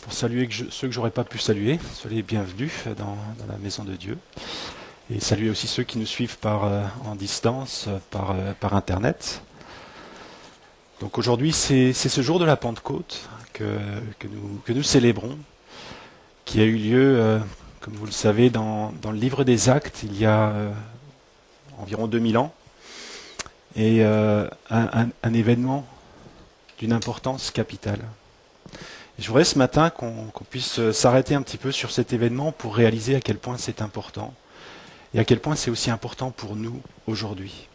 Pour saluer ceux que j'aurais pas pu saluer, soyez les bienvenus dans la maison de Dieu. Et saluer aussi ceux qui nous suivent en distance, par Internet. Donc aujourd'hui, c'est ce jour de la Pentecôte que nous célébrons, qui a eu lieu, comme vous le savez, dans le livre des Actes, il y a environ 2000 ans. Et un événement d'une importance capitale. Et je voudrais ce matin qu'on puisse s'arrêter un petit peu sur cet événement pour réaliser à quel point c'est important et à quel point c'est aussi important pour nous aujourd'hui.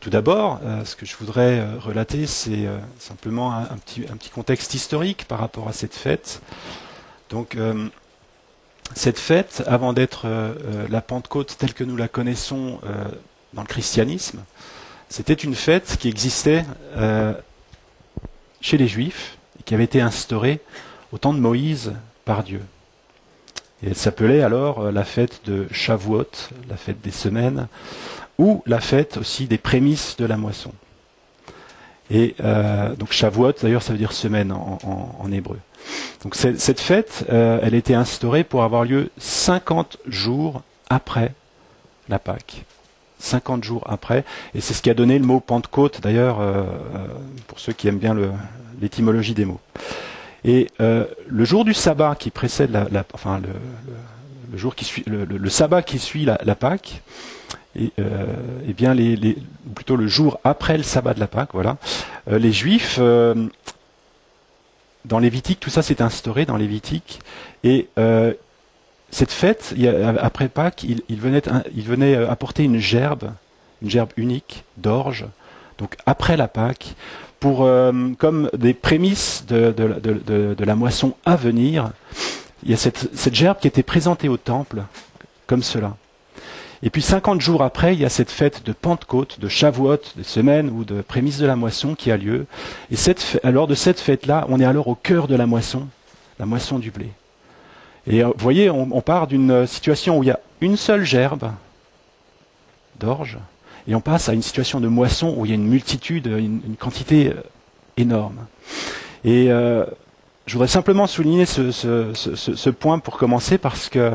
Tout d'abord, ce que je voudrais relater, c'est simplement un petit contexte historique par rapport à cette fête. Donc, cette fête, avant d'être la Pentecôte telle que nous la connaissons dans le christianisme, c'était une fête qui existait chez les Juifs, qui avait été instaurée au temps de Moïse par Dieu. Et elle s'appelait alors la fête de Shavuot, la fête des semaines, ou la fête aussi des prémices de la moisson. Et donc Shavuot, d'ailleurs, ça veut dire semaine en hébreu. Donc cette fête, elle était instaurée pour avoir lieu 50 jours après la Pâque. 50 jours après, et c'est ce qui a donné le mot Pentecôte, d'ailleurs, pour ceux qui aiment bien l'étymologie des mots. Et le jour du sabbat qui précède le jour qui suit le sabbat qui suit la Pâque, et bien plutôt le jour après le sabbat de la Pâque, voilà, les Juifs dans Lévitique, tout ça s'est instauré dans Lévitique, et cette fête, après Pâques, il venait apporter une gerbe unique d'orge, donc après la Pâque, pour comme des prémices de la moisson à venir. Il y a cette gerbe qui était présentée au temple, comme cela. Et puis 50 jours après, il y a cette fête de Pentecôte, de Shavuot, de semaine ou de prémices de la moisson qui a lieu. Et lors de cette fête-là, on est alors au cœur de la moisson du blé. Et vous voyez, on part d'une situation où il y a une seule gerbe d'orge, et on passe à une situation de moisson où il y a une multitude, une quantité énorme. Et je voudrais simplement souligner ce point pour commencer, parce que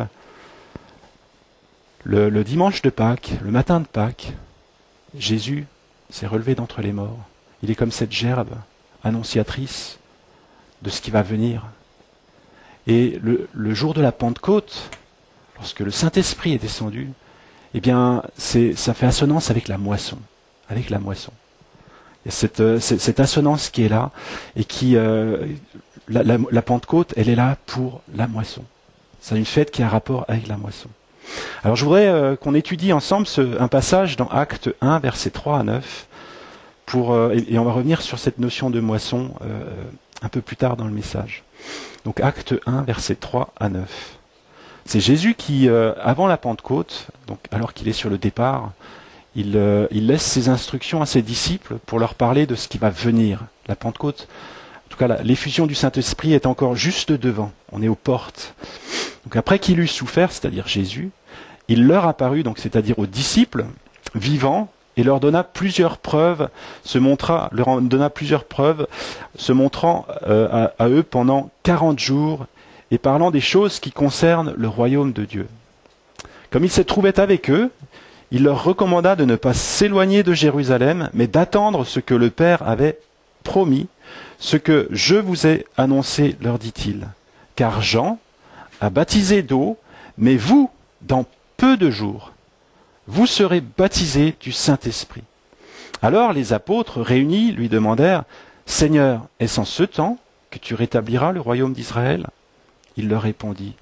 le dimanche de Pâques, le matin de Pâques, Jésus s'est relevé d'entre les morts. Il est comme cette gerbe annonciatrice de ce qui va venir. Et le jour de la Pentecôte, lorsque le Saint-Esprit est descendu, eh bien, ça fait assonance avec la moisson. Avec la moisson. Il y a cette assonance qui est là, et qui, la Pentecôte, elle est là pour la moisson. C'est une fête qui a un rapport avec la moisson. Alors je voudrais qu'on étudie ensemble un passage dans Acte 1, versets 3 à 9, et on va revenir sur cette notion de moisson un peu plus tard dans le message. Donc Acte 1, versets 3 à 9. C'est Jésus qui, avant la Pentecôte, donc alors qu'il est sur le départ, il laisse ses instructions à ses disciples pour leur parler de ce qui va venir. La Pentecôte, en tout cas l'effusion du Saint-Esprit est encore juste devant, on est aux portes. Donc après qu'il eut souffert, c'est-à-dire Jésus, il leur apparut, donc c'est-à-dire aux disciples, vivants, et leur donna plusieurs preuves, se montrant à eux pendant 40 jours, et parlant des choses qui concernent le royaume de Dieu. Comme il se trouvait avec eux, il leur recommanda de ne pas s'éloigner de Jérusalem, mais d'attendre ce que le Père avait promis, ce que je vous ai annoncé, leur dit-il. Car Jean a baptisé d'eau, mais vous, dans peu de jours, vous serez baptisés du Saint-Esprit. Alors les apôtres réunis lui demandèrent, « Seigneur, est-ce en ce temps que tu rétabliras le royaume d'Israël ?» Il leur répondit,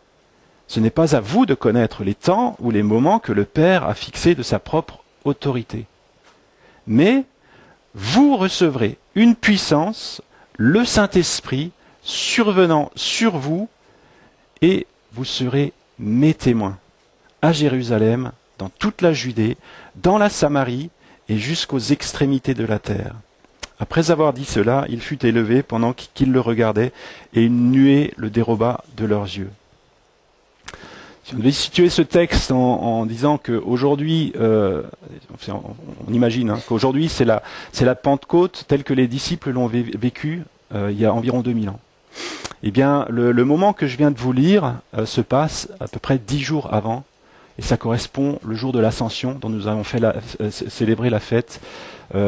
« Ce n'est pas à vous de connaître les temps ou les moments que le Père a fixés de sa propre autorité. Mais vous recevrez une puissance, le Saint-Esprit, survenant sur vous, et vous serez mes témoins à Jérusalem, dans toute la Judée, dans la Samarie et jusqu'aux extrémités de la terre. » Après avoir dit cela, il fut élevé pendant qu'ils le regardaient, et une nuée le déroba de leurs yeux. Si on devait situer ce texte en disant qu'aujourd'hui, on imagine qu'aujourd'hui c'est la Pentecôte telle que les disciples l'ont vécue il y a environ 2000 ans. Eh bien, le moment que je viens de vous lire se passe à peu près 10 jours avant, et ça correspond le jour de l'Ascension dont nous avons célébré la fête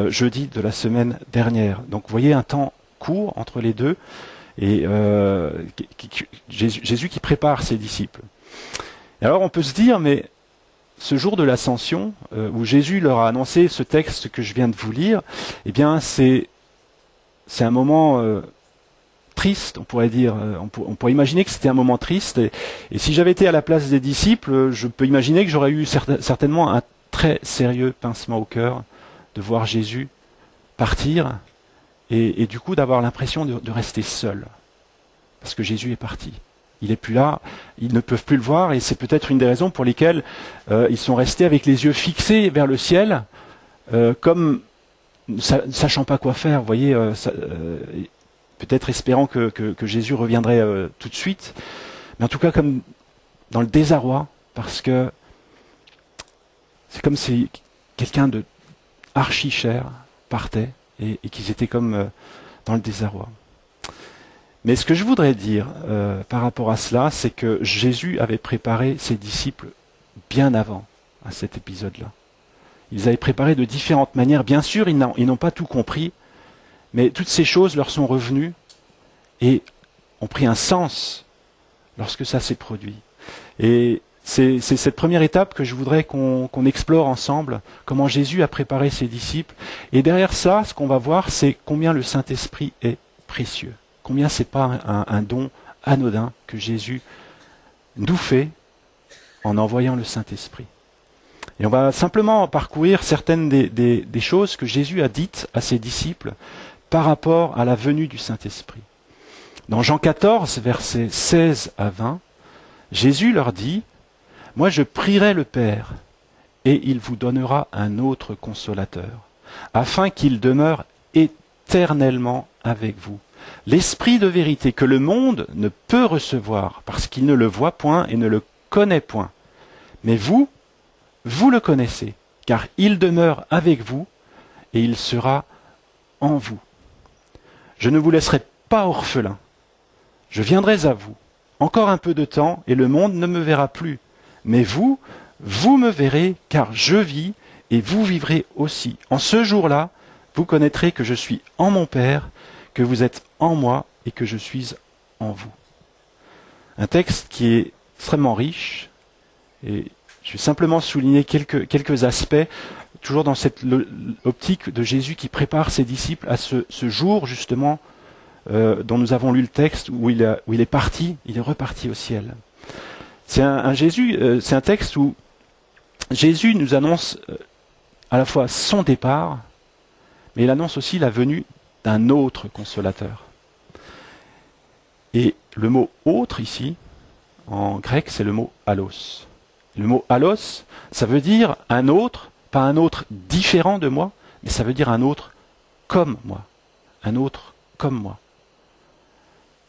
jeudi de la semaine dernière. Donc vous voyez un temps court entre les deux, et Jésus qui prépare ses disciples. Et alors on peut se dire, mais ce jour de l'Ascension, où Jésus leur a annoncé ce texte que je viens de vous lire, eh bien c'est un moment triste, on pourrait dire. On pourrait imaginer que c'était un moment triste. Et si j'avais été à la place des disciples, je peux imaginer que j'aurais eu certainement un très sérieux pincement au cœur de voir Jésus partir et du coup d'avoir l'impression de rester seul. Parce que Jésus est parti. Il n'est plus là, ils ne peuvent plus le voir, et c'est peut-être une des raisons pour lesquelles ils sont restés avec les yeux fixés vers le ciel, comme ne sachant pas quoi faire, vous voyez, peut-être espérant que Jésus reviendrait tout de suite, mais en tout cas comme dans le désarroi, parce que c'est comme si quelqu'un de archi cher partait, et qu'ils étaient comme dans le désarroi. Mais ce que je voudrais dire par rapport à cela, c'est que Jésus avait préparé ses disciples bien avant à cet épisode-là. Ils avaient préparé de différentes manières. Bien sûr, ils n'ont pas tout compris, mais toutes ces choses leur sont revenues et ont pris un sens lorsque ça s'est produit. Et c'est cette première étape que je voudrais qu'on explore ensemble, comment Jésus a préparé ses disciples. Et derrière ça, ce qu'on va voir, c'est combien le Saint-Esprit est précieux. Combien c'est pas un don anodin que Jésus nous fait en envoyant le Saint-Esprit. Et on va simplement parcourir certaines des choses que Jésus a dites à ses disciples par rapport à la venue du Saint-Esprit. Dans Jean 14, versets 16 à 20, Jésus leur dit « Moi je prierai le Père, et il vous donnera un autre consolateur, afin qu'il demeure éternellement avec vous. L'Esprit de vérité que le monde ne peut recevoir, parce qu'il ne le voit point et ne le connaît point. Mais vous, vous le connaissez, car il demeure avec vous, et il sera en vous. Je ne vous laisserai pas orphelin. Je viendrai à vous. Encore un peu de temps, et le monde ne me verra plus. Mais vous, vous me verrez, car je vis, et vous vivrez aussi. En ce jour-là, vous connaîtrez que je suis en mon Père, que vous êtes en moi, et que je suis en vous. » Un texte qui est extrêmement riche, et je vais simplement souligner quelques aspects, toujours dans cette optique de Jésus qui prépare ses disciples à ce jour, justement, dont nous avons lu le texte, où il est parti, il est reparti au ciel. C'est un texte où Jésus nous annonce à la fois son départ, mais il annonce aussi la venue d'un autre consolateur. Et le mot « autre » ici, en grec, c'est le mot « allos ». Le mot « allos », ça veut dire un autre, pas un autre différent de moi, mais ça veut dire un autre comme moi. Un autre comme moi.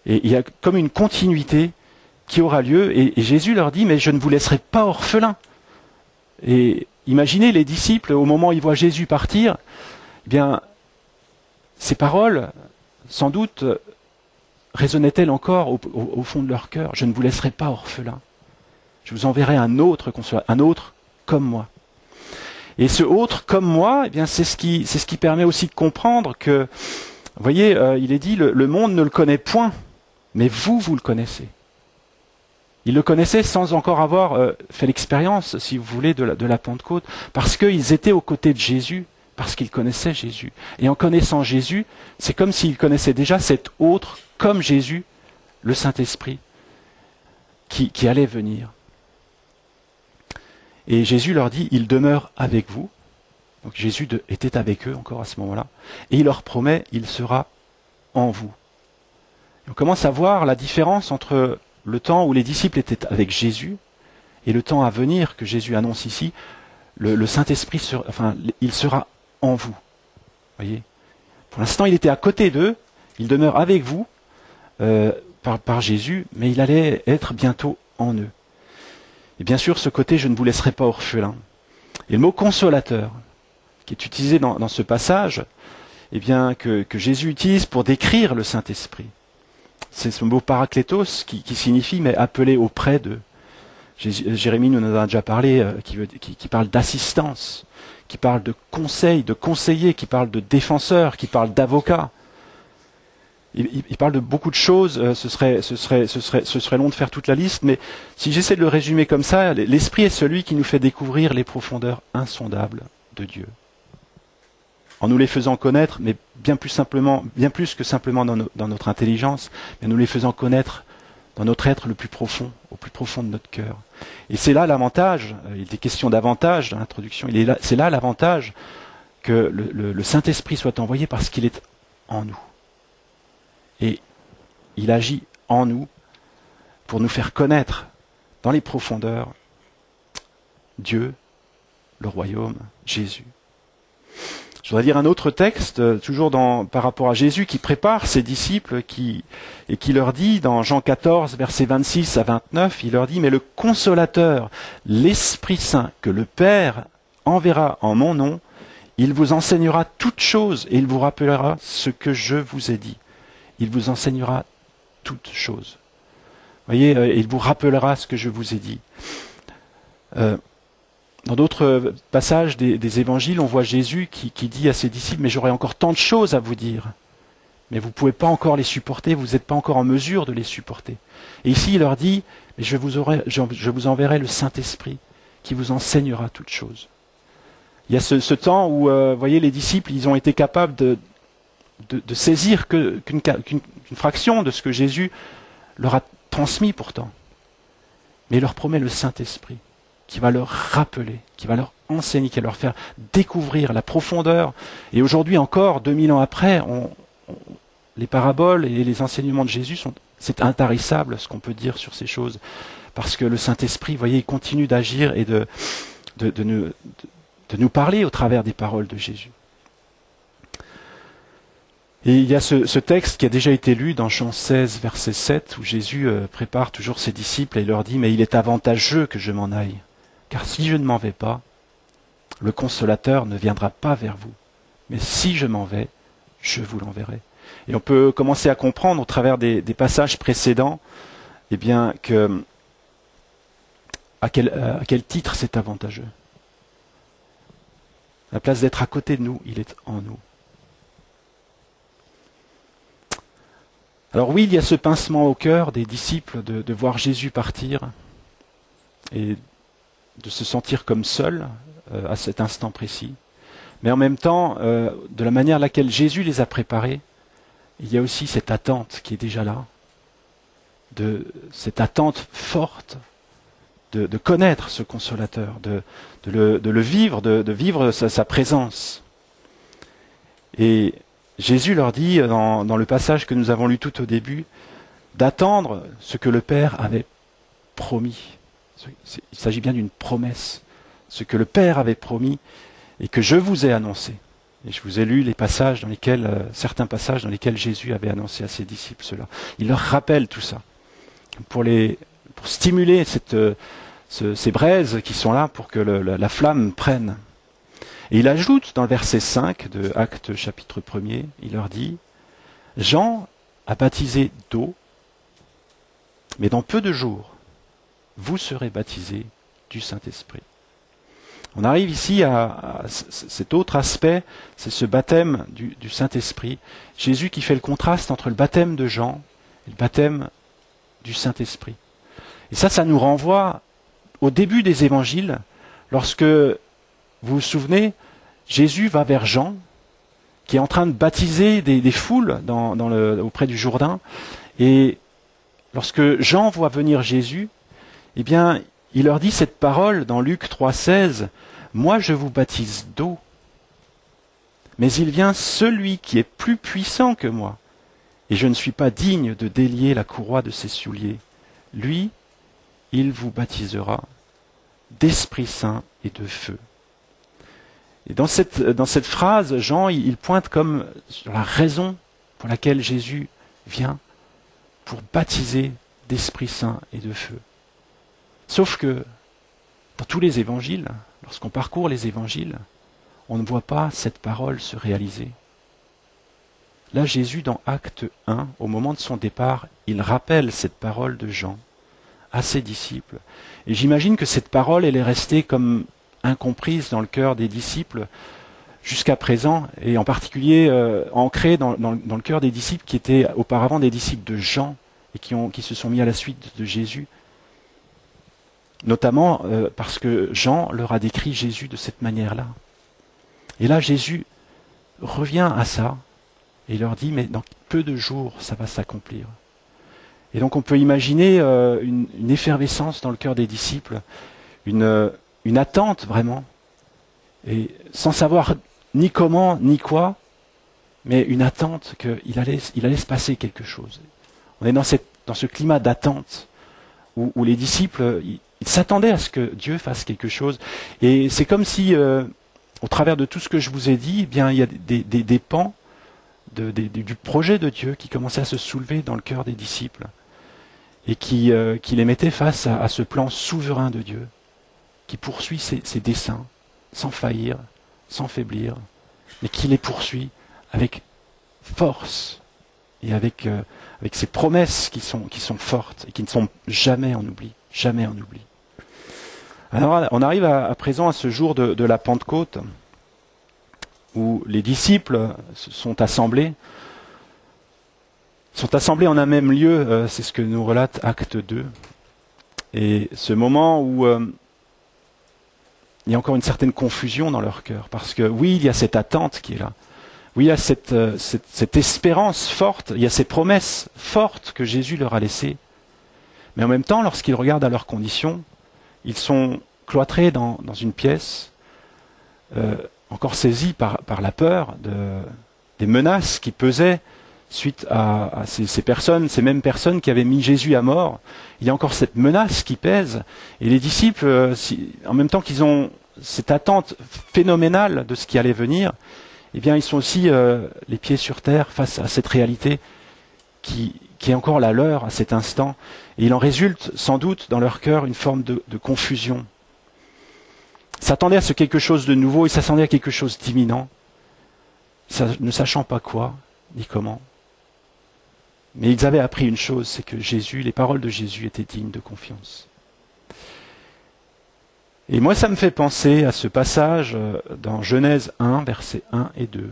Et il y a comme une continuité qui aura lieu, et Jésus leur dit « Mais je ne vous laisserai pas orphelins ». Et imaginez les disciples, au moment où ils voient Jésus partir, eh bien, ces paroles, sans doute, résonnaient-elles encore au fond de leur cœur. « Je ne vous laisserai pas orphelins. Je vous enverrai un autre consolateur, un autre comme moi. » Et ce autre comme moi, eh bien, c'est ce qui permet aussi de comprendre que, vous voyez, il est dit, le monde ne le connaît point, mais vous le connaissez. Ils le connaissaient sans encore avoir fait l'expérience, si vous voulez, de la Pentecôte, parce qu'ils étaient aux côtés de Jésus, parce qu'ils connaissaient Jésus. Et en connaissant Jésus, c'est comme s'ils connaissaient déjà cet autre, comme Jésus, le Saint-Esprit, qui allait venir. Et Jésus leur dit, il demeure avec vous. Donc Jésus était avec eux encore à ce moment-là. Et il leur promet, il sera en vous. Et on commence à voir la différence entre le temps où les disciples étaient avec Jésus et le temps à venir que Jésus annonce ici. Le Saint-Esprit, il sera en vous. Voyez ? Pour l'instant, il était à côté d'eux, il demeure avec vous par Jésus, mais il allait être bientôt en eux. Et bien sûr, ce côté, je ne vous laisserai pas orphelin. Et le mot consolateur, qui est utilisé dans ce passage, eh bien, que Jésus utilise pour décrire le Saint-Esprit. C'est ce mot paraklétos qui signifie mais appelé auprès de. Jérémie nous en a déjà parlé, qui parle d'assistance, qui parle de conseil, de conseiller, qui parle de défenseur, qui parle d'avocat. Il parle de beaucoup de choses, ce serait long de faire toute la liste, mais si j'essaie de le résumer comme ça, l'Esprit est celui qui nous fait découvrir les profondeurs insondables de Dieu. En nous les faisant connaître, mais bien plus que simplement dans notre intelligence, mais nous les faisant connaître dans notre être le plus profond, au plus profond de notre cœur. Et c'est là l'avantage, il est question d'avantage dans l'introduction, c'est là l'avantage que le Saint-Esprit soit envoyé parce qu'il est en nous. Et il agit en nous pour nous faire connaître dans les profondeurs Dieu, le royaume, Jésus. Je voudrais lire un autre texte, toujours par rapport à Jésus, qui prépare ses disciples et qui leur dit, dans Jean 14, versets 26 à 29, il leur dit, « Mais le Consolateur, l'Esprit Saint, que le Père enverra en mon nom, il vous enseignera toutes choses et il vous rappellera ce que je vous ai dit. » Il vous enseignera toutes choses. Vous voyez, il vous rappellera ce que je vous ai dit. Dans d'autres passages des évangiles, on voit Jésus qui dit à ses disciples, mais j'aurai encore tant de choses à vous dire. Mais vous ne pouvez pas encore les supporter, vous n'êtes pas encore en mesure de les supporter. Et ici, il leur dit, mais je vous enverrai le Saint-Esprit qui vous enseignera toutes choses. Il y a ce temps où, vous voyez, les disciples, ils ont été capables de saisir qu'une fraction de ce que Jésus leur a transmis pourtant. Mais il leur promet le Saint-Esprit, qui va leur rappeler, qui va leur enseigner, qui va leur faire découvrir la profondeur. Et aujourd'hui encore, 2000 ans après, les paraboles et les enseignements de Jésus c'est intarissable ce qu'on peut dire sur ces choses. Parce que le Saint-Esprit, vous voyez, il continue d'agir et de nous parler au travers des paroles de Jésus. Et il y a ce texte qui a déjà été lu dans Jean 16, verset 7, où Jésus prépare toujours ses disciples et il leur dit « Mais il est avantageux que je m'en aille, car si je ne m'en vais pas, le Consolateur ne viendra pas vers vous. Mais si je m'en vais, je vous l'enverrai. » Et on peut commencer à comprendre au travers des passages précédents, eh bien, à quel titre c'est avantageux. À la place d'être à côté de nous, il est en nous. Alors oui, il y a ce pincement au cœur des disciples de voir Jésus partir et de se sentir comme seuls à cet instant précis. Mais en même temps, de la manière à laquelle Jésus les a préparés, il y a aussi cette attente qui est déjà là, cette attente forte de connaître ce Consolateur, de le vivre, de vivre sa présence. Et Jésus leur dit, dans le passage que nous avons lu tout au début, d'attendre ce que le Père avait promis. Il s'agit bien d'une promesse. Ce que le Père avait promis et que je vous ai annoncé. Et je vous ai lu certains passages dans lesquels Jésus avait annoncé à ses disciples cela. Il leur rappelle tout ça pour stimuler ces braises qui sont là pour que la flamme prenne. Et il ajoute dans le verset 5 de Actes chapitre 1er, il leur dit « Jean a baptisé d'eau, mais dans peu de jours, vous serez baptisés du Saint-Esprit. » On arrive ici à cet autre aspect, c'est ce baptême du Saint-Esprit. Jésus qui fait le contraste entre le baptême de Jean et le baptême du Saint-Esprit. Et ça nous renvoie au début des évangiles, lorsque, vous vous souvenez, Jésus va vers Jean, qui est en train de baptiser des foules auprès du Jourdain. Et lorsque Jean voit venir Jésus, eh bien, il leur dit cette parole dans Luc 3,16, « Moi je vous baptise d'eau, mais il vient celui qui est plus puissant que moi, et je ne suis pas digne de délier la courroie de ses souliers. Lui, il vous baptisera d'Esprit Saint et de feu. » Et dans cette phrase, Jean, il pointe comme sur la raison pour laquelle Jésus vient, pour baptiser d'Esprit Saint et de feu. Sauf que, dans tous les évangiles, lorsqu'on parcourt les évangiles, on ne voit pas cette parole se réaliser. là Jésus, dans Acte 1, au moment de son départ, il rappelle cette parole de Jean à ses disciples. Et j'imagine que cette parole, elle est restée comme incomprise dans le cœur des disciples jusqu'à présent, et en particulier ancrée dans le cœur des disciples qui étaient auparavant des disciples de Jean et qui se sont mis à la suite de Jésus. Notamment parce que Jean leur a décrit Jésus de cette manière-là. Et là, Jésus revient à ça et leur dit, mais dans peu de jours, ça va s'accomplir. Et donc on peut imaginer une effervescence dans le cœur des disciples, une attente vraiment, et sans savoir ni comment, ni quoi, mais une attente qu'il allait se passer quelque chose. On est dans ce climat d'attente où les disciples, ils s'attendaient à ce que Dieu fasse quelque chose. Et c'est comme si, au travers de tout ce que je vous ai dit, eh bien, il y a des pans du projet de Dieu qui commençaient à se soulever dans le cœur des disciples et qui les mettaient face à ce plan souverain de Dieu qui poursuit ses desseins sans faillir, sans faiblir, mais qui les poursuit avec force et avec ces promesses qui sont fortes et qui ne sont jamais en oubli, jamais en oubli. Alors on arrive à présent à ce jour de la Pentecôte où les disciples sont assemblés en un même lieu, c'est ce que nous relate Acte 2. Et ce moment où il y a encore une certaine confusion dans leur cœur, parce que oui, il y a cette attente qui est là. Oui, il y a cette espérance forte, il y a ces promesses fortes que Jésus leur a laissées. Mais en même temps, lorsqu'ils regardent à leurs conditions, ils sont cloîtrés dans une pièce, encore saisis par la peur des menaces qui pesaient suite à ces personnes, ces mêmes personnes qui avaient mis Jésus à mort. Il y a encore cette menace qui pèse. Et les disciples, en même temps qu'ils ont cette attente phénoménale de ce qui allait venir, eh bien, ils sont aussi les pieds sur terre face à cette réalité qui est encore la leur à cet instant. Et il en résulte sans doute dans leur cœur une forme de confusion. Ils s'attendaient à ce quelque chose de nouveau, ils s'attendaient à quelque chose d'imminent, ne sachant pas quoi ni comment. Mais ils avaient appris une chose, c'est que Jésus, les paroles de Jésus étaient dignes de confiance. Et moi, ça me fait penser à ce passage dans Genèse 1, versets 1 et 2,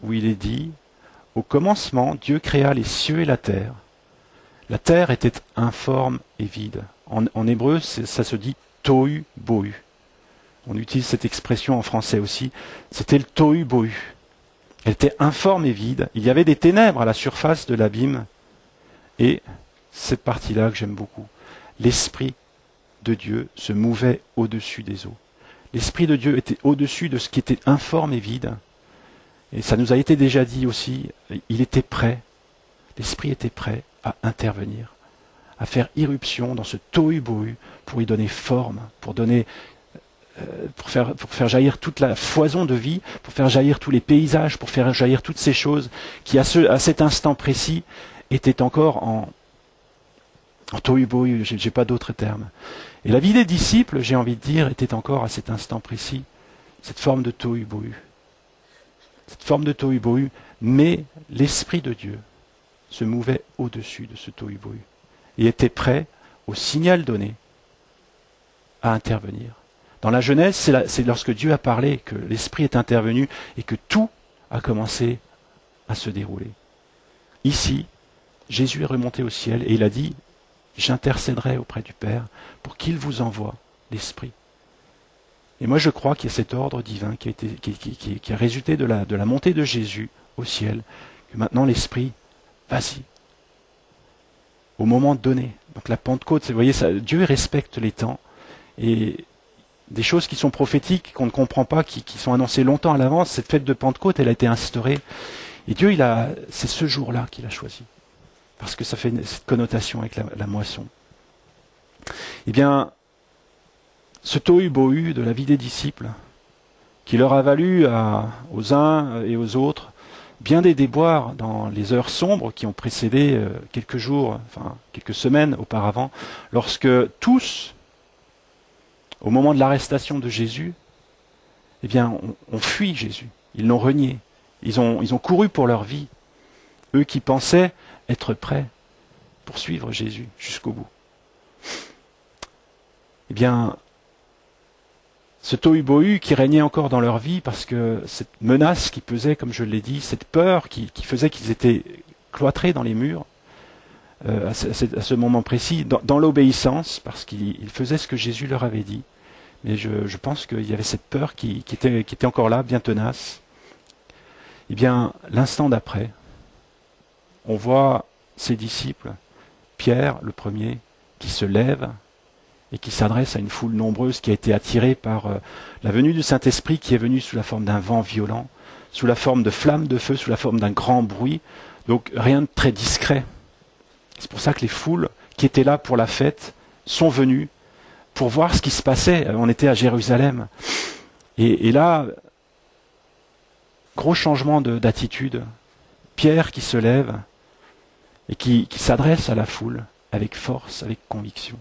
où il est dit « Au commencement, Dieu créa les cieux et la terre. La terre était informe et vide. » En hébreu, ça se dit « tohu bohu ». On utilise cette expression en français aussi. C'était le tohu bohu. Elle était informe et vide. Il y avait des ténèbres à la surface de l'abîme. Et cette partie-là que j'aime beaucoup, l'Esprit de Dieu se mouvait au-dessus des eaux. L'Esprit de Dieu était au-dessus de ce qui était informe et vide. Et ça nous a été déjà dit aussi, il était prêt, l'Esprit était prêt à intervenir, à faire irruption dans ce tohu-bohu pour y donner forme, pour faire jaillir toute la foison de vie, pour faire jaillir tous les paysages, pour faire jaillir toutes ces choses qui, à cet instant précis, étaient encore en tohu-bohu, j'ai pas d'autre terme. Et la vie des disciples, j'ai envie de dire, était encore à cet instant précis, cette forme de tohu-bohu. Cette forme de tohu-bohu, mais l'Esprit de Dieu se mouvait au-dessus de ce tohu-bohu et était prêt, au signal donné, à intervenir. Dans la Genèse, c'est lorsque Dieu a parlé que l'Esprit est intervenu et que tout a commencé à se dérouler. Ici, Jésus est remonté au ciel et il a dit « J'intercéderai auprès du Père pour qu'il vous envoie l'Esprit ». Et moi je crois qu'il y a cet ordre divin qui a résulté de la montée de Jésus au ciel, que maintenant l'Esprit, vas-y, au moment donné. Donc la Pentecôte, vous voyez, Dieu respecte les temps et des choses qui sont prophétiques, qu'on ne comprend pas, qui sont annoncées longtemps à l'avance, cette fête de Pentecôte, elle a été instaurée. Et Dieu, c'est ce jour-là qu'il a choisi. Parce que ça fait cette connotation avec la moisson. Eh bien, ce tohu-bohu de la vie des disciples, qui leur a valu aux uns et aux autres bien des déboires dans les heures sombres qui ont précédé quelques jours, enfin quelques semaines auparavant, lorsque tous, au moment de l'arrestation de Jésus, eh bien, ont fui Jésus. Ils l'ont renié. Ils ont couru pour leur vie. eux qui pensaient être prêts pour suivre Jésus jusqu'au bout. Eh bien, ce tohu-bohu qui régnait encore dans leur vie, parce que cette menace qui pesait, comme je l'ai dit, cette peur qui faisait qu'ils étaient cloîtrés dans les murs, à ce moment précis, dans l'obéissance, parce qu'ils faisaient ce que Jésus leur avait dit. Mais je pense qu'il y avait cette peur qui était encore là, bien tenace. Eh bien, l'instant d'après, on voit ses disciples, Pierre, le premier, qui se lève et qui s'adresse à une foule nombreuse qui a été attirée par la venue du Saint-Esprit, qui est venu sous la forme d'un vent violent, sous la forme de flammes de feu, sous la forme d'un grand bruit. Donc rien de très discret. C'est pour ça que les foules qui étaient là pour la fête sont venues pour voir ce qui se passait. On était à Jérusalem. Et là, gros changement d'attitude. Pierre qui se lève et qui s'adresse à la foule avec force, avec conviction.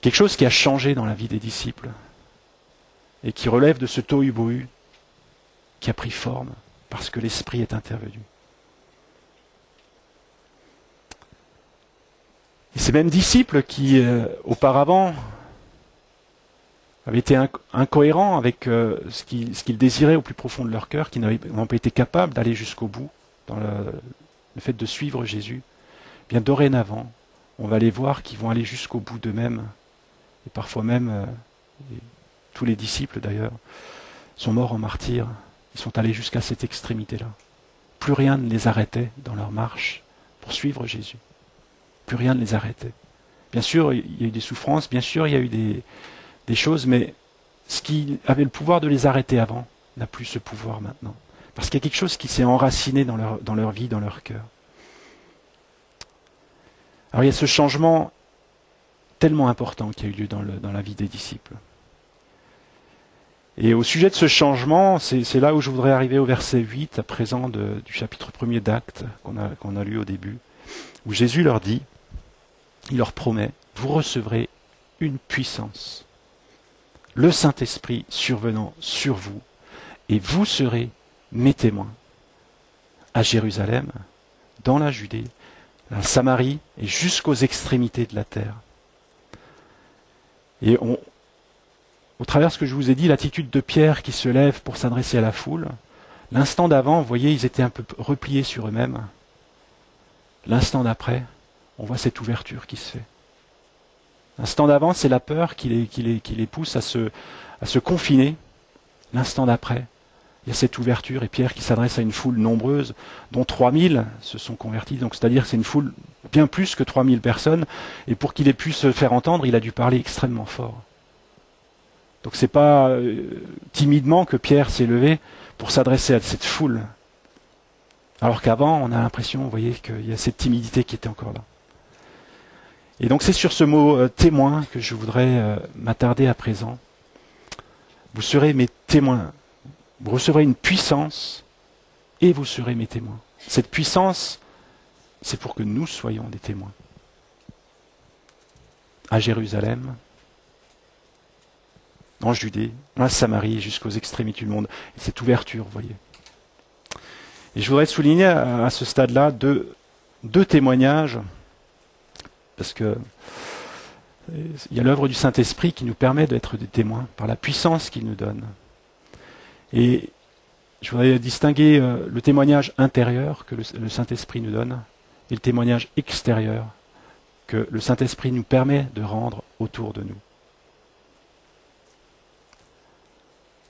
Quelque chose qui a changé dans la vie des disciples et qui relève de ce tohu-bohu qui a pris forme parce que l'Esprit est intervenu. Et ces mêmes disciples qui, auparavant, avaient été incohérents avec ce qu'ils désiraient au plus profond de leur cœur, qui n'ont pas été capables d'aller jusqu'au bout dans le fait de suivre Jésus, eh bien dorénavant, on va les voir qui vont aller jusqu'au bout d'eux-mêmes. Et parfois même, tous les disciples d'ailleurs, sont morts en martyrs. Ils sont allés jusqu'à cette extrémité-là. Plus rien ne les arrêtait dans leur marche pour suivre Jésus. Plus rien ne les arrêtait. Bien sûr, il y a eu des souffrances, bien sûr, il y a eu des choses, mais ce qui avait le pouvoir de les arrêter avant n'a plus ce pouvoir maintenant. Parce qu'il y a quelque chose qui s'est enraciné dans leur vie, dans leur cœur. Alors il y a ce changement tellement important qui a eu lieu dans la vie des disciples. Et au sujet de ce changement, c'est là où je voudrais arriver au verset 8 à présent du chapitre 1er d'Actes qu'on a lu au début, où Jésus leur dit, il leur promet, vous recevrez une puissance, le Saint-Esprit survenant sur vous, et vous serez mes témoins à Jérusalem, dans la Judée, la Samarie et jusqu'aux extrémités de la terre. Et au travers de ce que je vous ai dit, l'attitude de Pierre qui se lève pour s'adresser à la foule, l'instant d'avant, vous voyez, ils étaient un peu repliés sur eux-mêmes. L'instant d'après, on voit cette ouverture qui se fait. L'instant d'avant, c'est la peur qui les pousse à se confiner. L'instant d'après, il y a cette ouverture et Pierre qui s'adresse à une foule nombreuse, dont 3000 se sont convertis. Donc c'est-à-dire que c'est une foule bien plus que 3000 personnes. Et pour qu'il ait pu se faire entendre, il a dû parler extrêmement fort. Donc c'est pas timidement que Pierre s'est levé pour s'adresser à cette foule. Alors qu'avant, on a l'impression, vous voyez, qu'il y a cette timidité qui était encore là. Et donc c'est sur ce mot témoin que je voudrais m'attarder à présent. Vous serez mes témoins. Vous recevrez une puissance et vous serez mes témoins. Cette puissance, c'est pour que nous soyons des témoins. À Jérusalem, en Judée, en Samarie, jusqu'aux extrémités du monde. Et cette ouverture, vous voyez. Et je voudrais souligner à ce stade-là deux témoignages, parce que il y a l'œuvre du Saint-Esprit qui nous permet d'être des témoins par la puissance qu'il nous donne. Et je voudrais distinguer le témoignage intérieur que le Saint-Esprit nous donne et le témoignage extérieur que le Saint-Esprit nous permet de rendre autour de nous.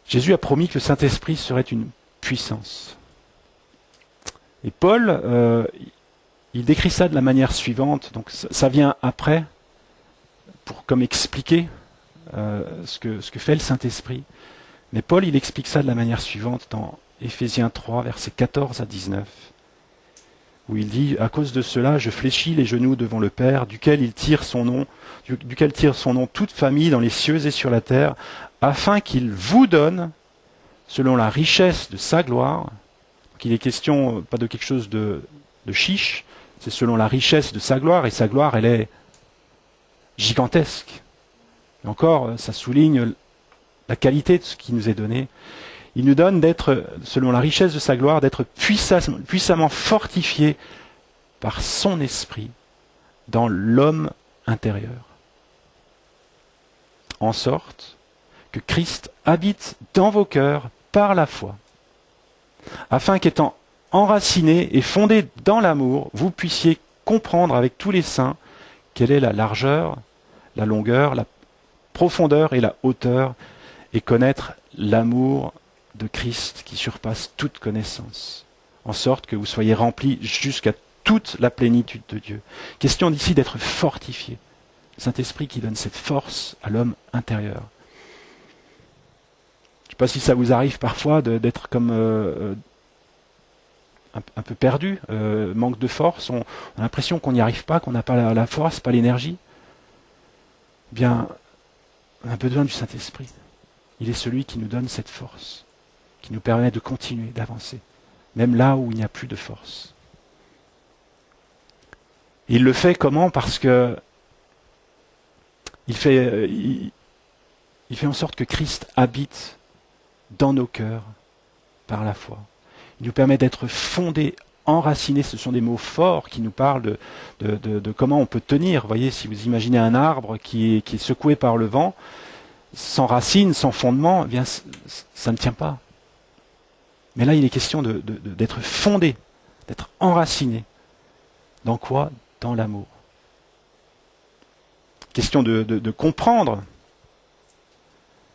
Jésus a promis que le Saint-Esprit serait une puissance. Et Paul, il décrit ça de la manière suivante. Donc ça vient après, comme expliquer ce que fait le Saint-Esprit. Mais Paul, il explique ça de la manière suivante dans Éphésiens 3, versets 14 à 19, où il dit « À cause de cela, je fléchis les genoux devant le Père, duquel tire son nom toute famille dans les cieux et sur la terre, afin qu'il vous donne, selon la richesse de sa gloire ». Donc il est question, pas de quelque chose de chiche, c'est selon la richesse de sa gloire, et sa gloire, elle est gigantesque. Et encore, ça souligne la qualité de ce qui nous est donné. Il nous donne d'être, selon la richesse de sa gloire, d'être puissamment fortifiés par son esprit dans l'homme intérieur. En sorte que Christ habite dans vos cœurs par la foi, afin qu'étant enracinés et fondés dans l'amour, vous puissiez comprendre avec tous les saints quelle est la largeur, la longueur, la profondeur et la hauteur, et connaître l'amour de Christ qui surpasse toute connaissance, en sorte que vous soyez remplis jusqu'à toute la plénitude de Dieu. Question d'ici d'être fortifié. Saint-Esprit qui donne cette force à l'homme intérieur. Je ne sais pas si ça vous arrive parfois d'être comme un peu perdu, manque de force, on a l'impression qu'on n'y arrive pas, qu'on n'a pas la force, pas l'énergie. Eh bien, on a besoin du Saint-Esprit. Il est celui qui nous donne cette force, qui nous permet de continuer, d'avancer, même là où il n'y a plus de force. Et il le fait comment? Parce que il fait en sorte que Christ habite dans nos cœurs par la foi. Il nous permet d'être fondés, enracinés. Ce sont des mots forts qui nous parlent de comment on peut tenir. Vous voyez, si vous imaginez un arbre qui est secoué par le vent, sans racines, sans fondement, eh bien, ça ne tient pas. Mais là, il est question d'être fondé, d'être enraciné. Dans quoi? Dans l'amour. Question de comprendre,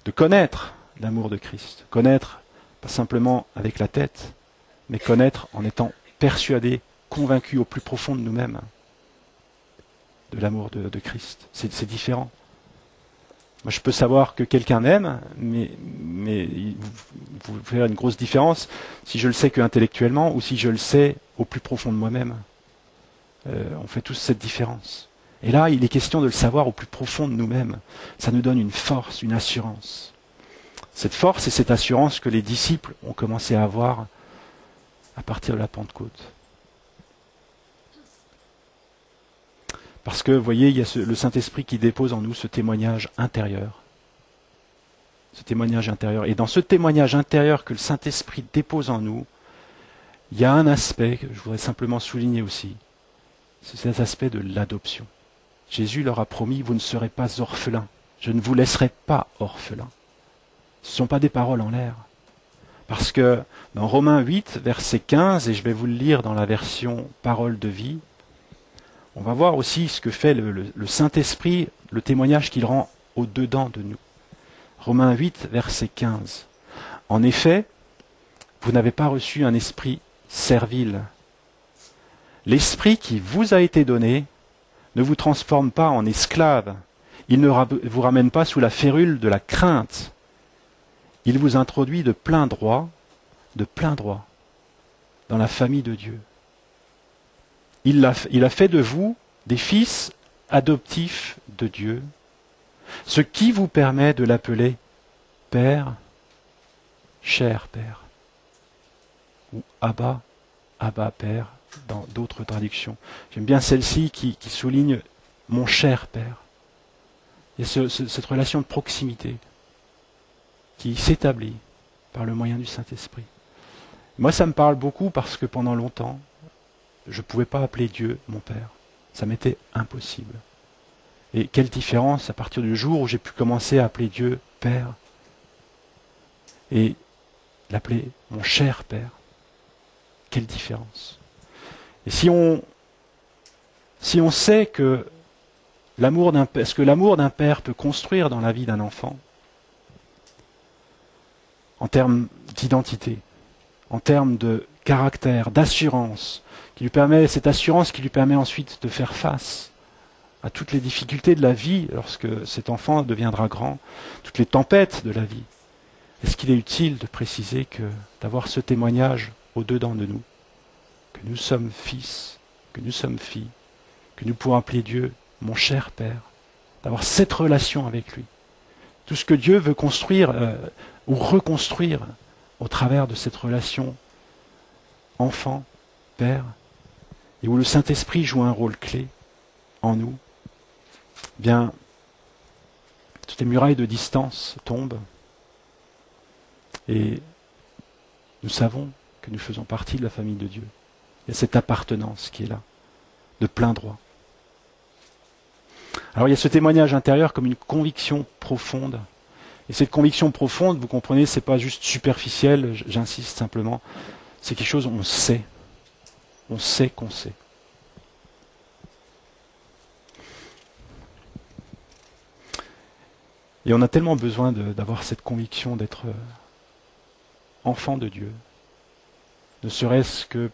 de connaître l'amour de Christ. Connaître, pas simplement avec la tête, mais connaître en étant persuadé, convaincu au plus profond de nous-mêmes de l'amour de Christ. C'est différent. Moi, je peux savoir que quelqu'un m'aime, mais vous faire une grosse différence si je le sais que intellectuellement ou si je le sais au plus profond de moi-même. On fait tous cette différence. Et là, il est question de le savoir au plus profond de nous-mêmes. Ça nous donne une force, une assurance. Cette force et cette assurance que les disciples ont commencé à avoir à partir de la Pentecôte. Parce que, vous voyez, il y a le Saint-Esprit qui dépose en nous ce témoignage intérieur. Ce témoignage intérieur. Et dans ce témoignage intérieur que le Saint-Esprit dépose en nous, il y a un aspect que je voudrais simplement souligner aussi. C'est cet aspect de l'adoption. Jésus leur a promis, vous ne serez pas orphelins. Je ne vous laisserai pas orphelins. Ce ne sont pas des paroles en l'air. Parce que dans Romains 8, verset 15, et je vais vous le lire dans la version Parole de vie, on va voir aussi ce que fait le Saint-Esprit, le témoignage qu'il rend au-dedans de nous. Romains 8, verset 15. En effet, vous n'avez pas reçu un esprit servile. L'esprit qui vous a été donné ne vous transforme pas en esclave. Il ne vous ramène pas sous la férule de la crainte. Il vous introduit de plein droit, dans la famille de Dieu. Il a fait de vous des fils adoptifs de Dieu, ce qui vous permet de l'appeler Père, cher Père, ou Abba, Père, dans d'autres traductions. J'aime bien celle-ci qui souligne mon cher Père. Il y a cette relation de proximité qui s'établit par le moyen du Saint-Esprit. Moi, ça me parle beaucoup parce que pendant longtemps, je ne pouvais pas appeler Dieu mon Père. Ça m'était impossible. Et quelle différence à partir du jour où j'ai pu commencer à appeler Dieu Père et l'appeler mon cher Père. Quelle différence. Et si on sait que ce que l'amour d'un père peut construire dans la vie d'un enfant, en termes d'identité, en termes de caractère, d'assurance, cette assurance qui lui permet ensuite de faire face à toutes les difficultés de la vie lorsque cet enfant deviendra grand, toutes les tempêtes de la vie. Est-ce qu'il est utile de préciser d'avoir ce témoignage au-dedans de nous, que nous sommes fils, que nous sommes filles, que nous pouvons appeler Dieu mon cher Père, d'avoir cette relation avec lui. Tout ce que Dieu veut construire ou reconstruire au travers de cette relation enfant, Père, et où le Saint-Esprit joue un rôle clé en nous, bien, toutes les murailles de distance tombent et Nous savons que nous faisons partie de la famille de Dieu. Il y a cette appartenance qui est là, de plein droit. Alors il y a ce témoignage intérieur comme une conviction profonde. Et cette conviction profonde, vous comprenez, c'est pas juste superficiel, j'insiste simplement. C'est quelque chose, on sait. On sait qu'on sait. Et on a tellement besoin d'avoir cette conviction d'être enfant de Dieu. Ne serait-ce que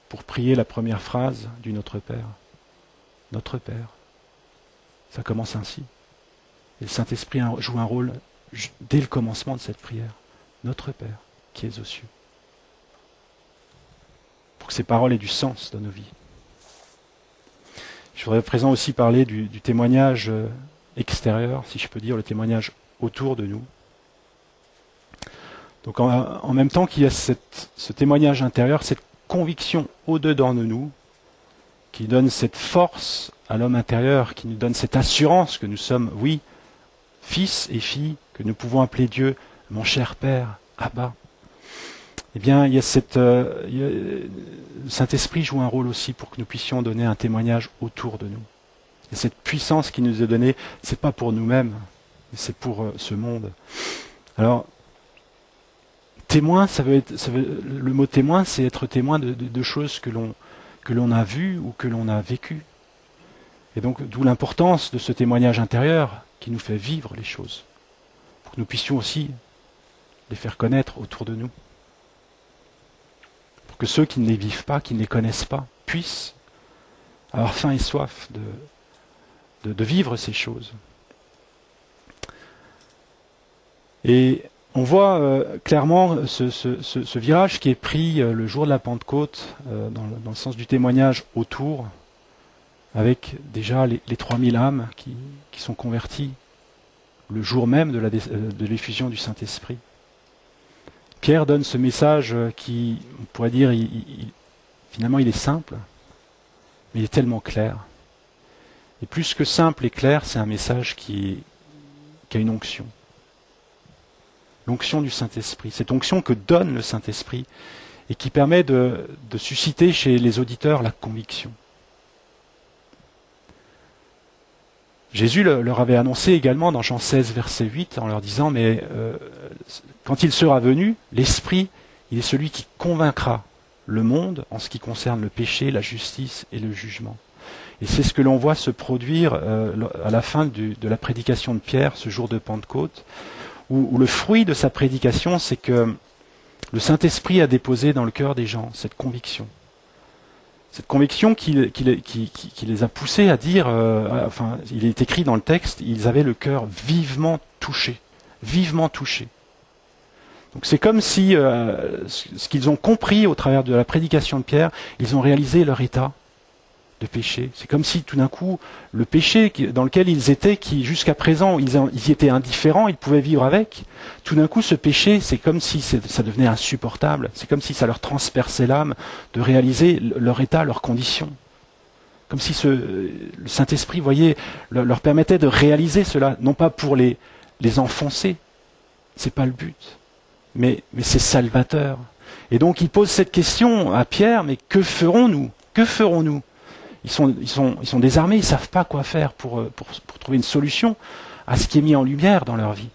pour prier la première phrase du Notre Père. Notre Père. Ça commence ainsi. Et le Saint-Esprit joue un rôle dès le commencement de cette prière. Notre Père, qui es aux cieux. Pour que ces paroles aient du sens dans nos vies. Je voudrais à présent aussi parler du témoignage extérieur, si je peux dire, le témoignage autour de nous. Donc en même temps qu'il y a ce témoignage intérieur, cette conviction au-dedans de nous, qui donne cette force à l'homme intérieur, qui nous donne cette assurance que nous sommes, oui, fils et filles, que nous pouvons appeler Dieu mon cher Père, Abba. Eh bien, il y a le Saint-Esprit joue un rôle aussi pour que nous puissions donner un témoignage autour de nous. Et cette puissance qui nous est donnée, c'est pas pour nous-mêmes, mais c'est pour ce monde. Alors, témoin, le mot témoin, c'est être témoin de choses que l'on a vues ou que l'on a vécues. Et donc, d'où l'importance de ce témoignage intérieur qui nous fait vivre les choses, pour que nous puissions aussi les faire connaître autour de nous. Pour que ceux qui ne les vivent pas, qui ne les connaissent pas, puissent avoir faim et soif de vivre ces choses. Et on voit clairement ce virage qui est pris le jour de la Pentecôte, dans le sens du témoignage autour, avec déjà les 3000 âmes qui sont converties le jour même de l'effusion du Saint-Esprit. Pierre donne ce message qui, on pourrait dire, finalement il est simple, mais il est tellement clair. Et plus que simple et clair, c'est un message qui a une onction. L'onction du Saint-Esprit, cette onction que donne le Saint-Esprit et qui permet de susciter chez les auditeurs la conviction. Jésus leur avait annoncé également dans Jean 16, verset 8, en leur disant, mais quand il sera venu, l'Esprit, il est celui qui convaincra le monde en ce qui concerne le péché, la justice et le jugement. Et c'est ce que l'on voit se produire à la fin de la prédication de Pierre, ce jour de Pentecôte, où le fruit de sa prédication, c'est que le Saint-Esprit a déposé dans le cœur des gens cette conviction. Cette conviction qui les a poussés à dire, enfin, il est écrit dans le texte, ils avaient le cœur vivement touché. Vivement touché. Donc c'est comme si ce qu'ils ont compris au travers de la prédication de Pierre, ils ont réalisé leur état de péché. C'est comme si tout d'un coup, le péché dans lequel ils étaient, qui jusqu'à présent ils y étaient indifférents, ils pouvaient vivre avec, tout d'un coup ce péché, c'est comme si ça devenait insupportable, c'est comme si ça leur transperçait l'âme de réaliser leur état, leurs conditions. Comme si le Saint-Esprit, voyez, leur permettait de réaliser cela, non pas pour les enfoncer, c'est pas le but, mais c'est salvateur. Et donc il pose cette question à Pierre, mais que ferons-nous ? Que ferons-nous ? Ils sont désarmés, ils ne savent pas quoi faire pour trouver une solution à ce qui est mis en lumière dans leur vie.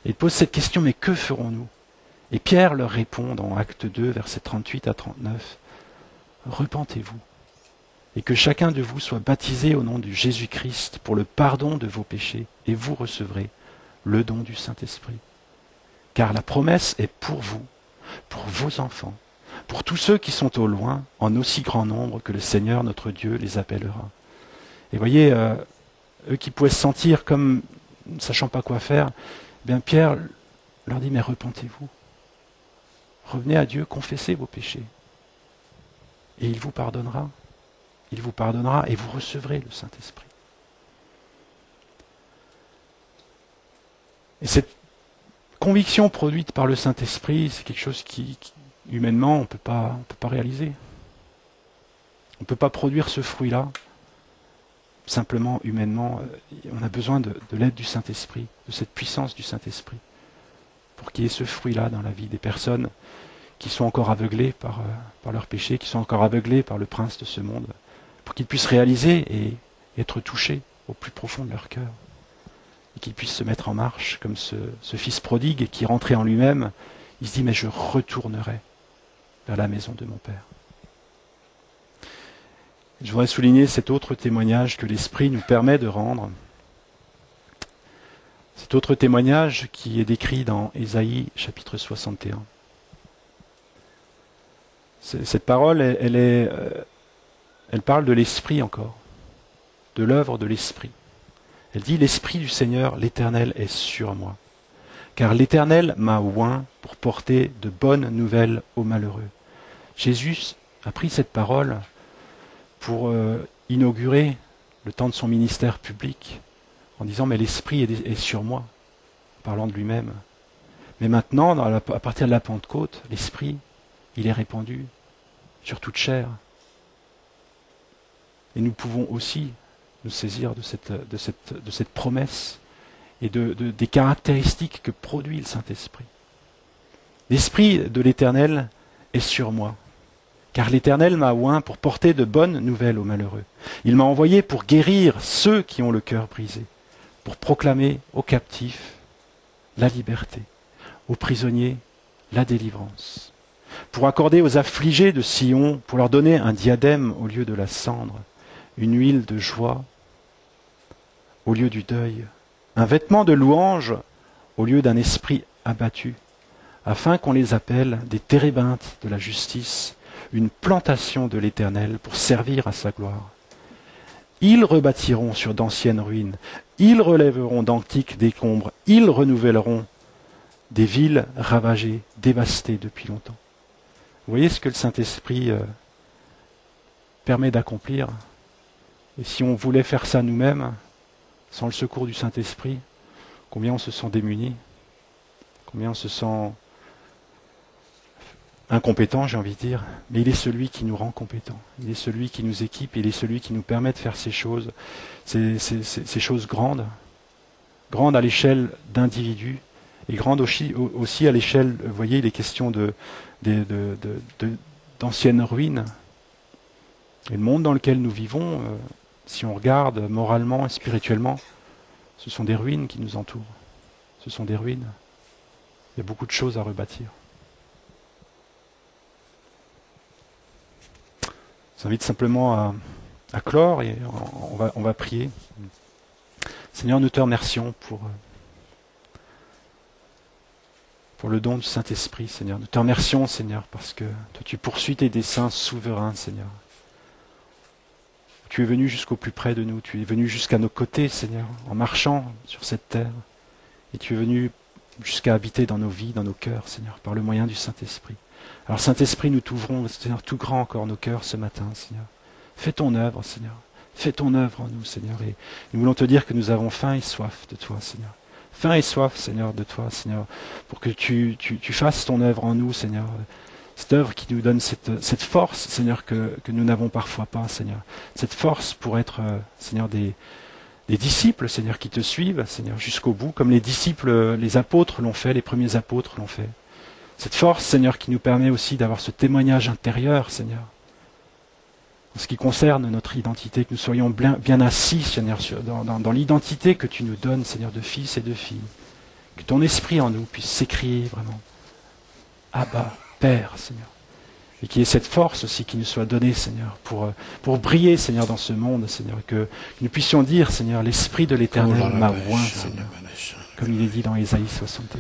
Et ils posent cette question, mais que ferons-nous ? Et Pierre leur répond dans Acte 2, versets 38 à 39, « Repentez-vous, et que chacun de vous soit baptisé au nom de Jésus-Christ pour le pardon de vos péchés, et vous recevrez le don du Saint-Esprit. Car la promesse est pour vous, pour vos enfants, pour tous ceux qui sont au loin, en aussi grand nombre que le Seigneur notre Dieu les appellera. » Et voyez, eux qui pouvaient se sentir comme ne sachant pas quoi faire, eh bien Pierre leur dit, mais repentez-vous. Revenez à Dieu, confessez vos péchés. Et il vous pardonnera. Il vous pardonnera et vous recevrez le Saint-Esprit. Et cette conviction produite par le Saint-Esprit, c'est quelque chose qui humainement, on ne peut pas réaliser. On ne peut pas produire ce fruit-là. Simplement, humainement, on a besoin de l'aide du Saint-Esprit, de cette puissance du Saint-Esprit, pour qu'il y ait ce fruit-là dans la vie des personnes qui sont encore aveuglées par leur péché, qui sont encore aveuglées par le prince de ce monde, pour qu'ils puissent réaliser et être touchés au plus profond de leur cœur, et qu'ils puissent se mettre en marche comme ce fils prodigue qui rentrait en lui-même. Il se dit, mais je retournerai vers la maison de mon Père. Je voudrais souligner cet autre témoignage que l'Esprit nous permet de rendre. Cet autre témoignage qui est décrit dans Ésaïe chapitre 61. Cette parole, elle parle de l'Esprit encore, de l'œuvre de l'Esprit. Elle dit, l'Esprit du Seigneur, l'Éternel, est sur moi. Car l'Éternel m'a oint pour porter de bonnes nouvelles aux malheureux. Jésus a pris cette parole pour inaugurer le temps de son ministère public, en disant, mais l'Esprit est sur moi, en parlant de lui-même. Mais maintenant, à partir de la Pentecôte, l'Esprit, il est répandu sur toute chair. Et nous pouvons aussi nous saisir de cette promesse et des caractéristiques que produit le Saint-Esprit. L'Esprit de l'Éternel est sur moi, car l'Éternel m'a oint pour porter de bonnes nouvelles aux malheureux. Il m'a envoyé pour guérir ceux qui ont le cœur brisé, pour proclamer aux captifs la liberté, aux prisonniers la délivrance, pour accorder aux affligés de Sion, pour leur donner un diadème au lieu de la cendre, une huile de joie au lieu du deuil, un vêtement de louange au lieu d'un esprit abattu, afin qu'on les appelle des térébintes de la justice, une plantation de l'Éternel pour servir à sa gloire. Ils rebâtiront sur d'anciennes ruines, ils relèveront d'antiques décombres, ils renouvelleront des villes ravagées, dévastées depuis longtemps. Vous voyez ce que le Saint-Esprit permet d'accomplir? Et si on voulait faire ça nous-mêmes, sans le secours du Saint-Esprit, combien on se sent démuni, combien on se sent incompétent, j'ai envie de dire, mais il est celui qui nous rend compétents, il est celui qui nous équipe, il est celui qui nous permet de faire ces choses, ces choses grandes à l'échelle d'individus, et grandes aussi à l'échelle, vous voyez, les questions d'anciennes ruines. Et le monde dans lequel nous vivons, si on regarde moralement et spirituellement, ce sont des ruines qui nous entourent. Ce sont des ruines. Il y a beaucoup de choses à rebâtir. Je vous invite simplement à clore et on va prier. Seigneur, nous te remercions pour le don du Saint-Esprit, Seigneur. Nous te remercions, Seigneur, parce que toi, tu poursuis tes desseins souverains, Seigneur. Tu es venu jusqu'au plus près de nous, tu es venu jusqu'à nos côtés, Seigneur, en marchant sur cette terre. Et tu es venu jusqu'à habiter dans nos vies, dans nos cœurs, Seigneur, par le moyen du Saint-Esprit. Alors Saint-Esprit, nous t'ouvrons, Seigneur, tout grand encore nos cœurs ce matin, Seigneur. Fais ton œuvre, Seigneur. Fais ton œuvre en nous, Seigneur. Et nous voulons te dire que nous avons faim et soif de toi, Seigneur. Faim et soif, Seigneur, de toi, Seigneur, pour que tu fasses ton œuvre en nous, Seigneur. Cette œuvre qui nous donne cette force, Seigneur, que nous n'avons parfois pas, Seigneur. Cette force pour être, Seigneur, des disciples, Seigneur, qui te suivent, Seigneur, jusqu'au bout, comme les disciples, les apôtres l'ont fait, les premiers apôtres l'ont fait. Cette force, Seigneur, qui nous permet aussi d'avoir ce témoignage intérieur, Seigneur, en ce qui concerne notre identité, que nous soyons bien assis, Seigneur, dans l'identité que tu nous donnes, Seigneur, de fils et de filles. Que ton esprit en nous puisse s'écrier vraiment. Abba, Père, Seigneur. Et qu'il y ait cette force aussi qui nous soit donnée, Seigneur, pour briller, Seigneur, dans ce monde, Seigneur. Que nous puissions dire, Seigneur, l'Esprit de l'Éternel m'a oint, Seigneur. Comme il est dit dans Ésaïe 61.